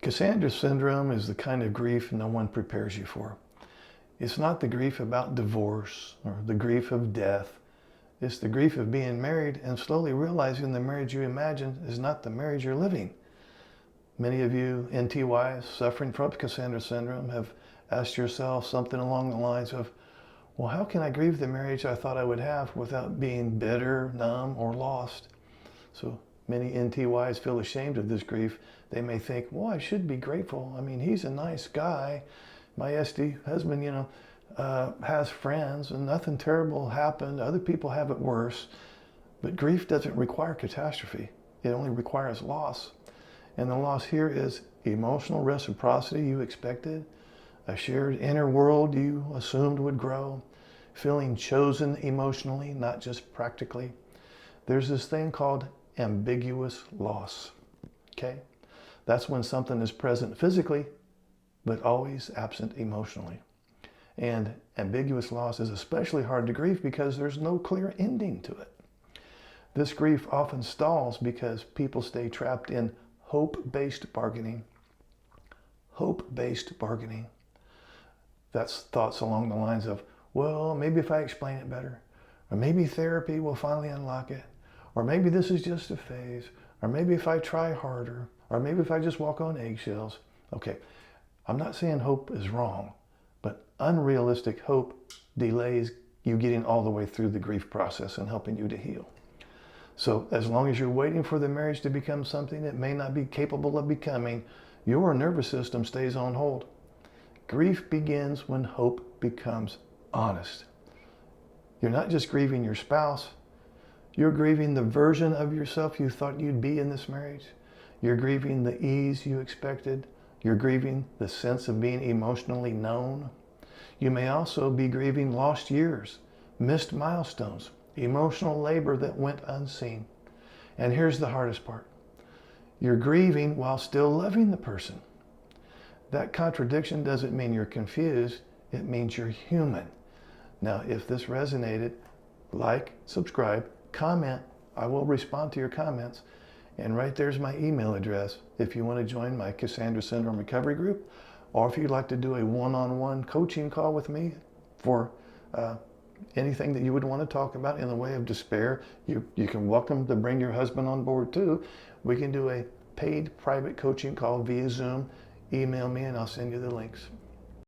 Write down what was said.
Cassandra syndrome is the kind of grief no one prepares you for. It's not the grief about divorce or the grief of death. It's the grief of being married and slowly realizing the marriage you imagine is not the marriage you're living. Many of you NTYs suffering from Cassandra syndrome have asked yourself something along the lines of, well, how can I grieve the marriage I thought I would have without being bitter, numb, or lost? So many NTYs feel ashamed of this grief. They may think, well, I should be grateful. I mean, he's a nice guy. My SD husband, has friends and nothing terrible happened. Other people have it worse. But grief doesn't require catastrophe. It only requires loss. And the loss here is emotional reciprocity you expected, a shared inner world you assumed would grow, feeling chosen emotionally, not just practically. There's this thing called ambiguous loss, okay? That's when something is present physically, but always absent emotionally. And ambiguous loss is especially hard to grieve because there's no clear ending to it. This grief often stalls because people stay trapped in hope-based bargaining. Hope-based bargaining. That's thoughts along the lines of, well, maybe if I explain it better, or maybe therapy will finally unlock it, or maybe this is just a phase, or maybe if I try harder, or maybe if I just walk on eggshells. Okay, I'm not saying hope is wrong, but unrealistic hope delays you getting all the way through the grief process and helping you to heal. So as long as you're waiting for the marriage to become something it may not be capable of becoming, your nervous system stays on hold. Grief begins when hope becomes honest. You're not just grieving your spouse, you're grieving the version of yourself you thought you'd be in this marriage. You're grieving the ease you expected. You're grieving the sense of being emotionally known. You may also be grieving lost years, missed milestones, emotional labor that went unseen. And here's the hardest part. You're grieving while still loving the person. That contradiction doesn't mean you're confused. It means you're human. Now, if this resonated, like, subscribe, comment. I will respond to your comments. And right there's my email address if you want to join my Cassandra Syndrome Recovery Group, or if you'd like to do a one-on-one coaching call with me for anything that you would want to talk about in the way of despair. You can welcome to bring your husband on board too. We can do a paid private coaching call via Zoom. Email me and I'll send you the links.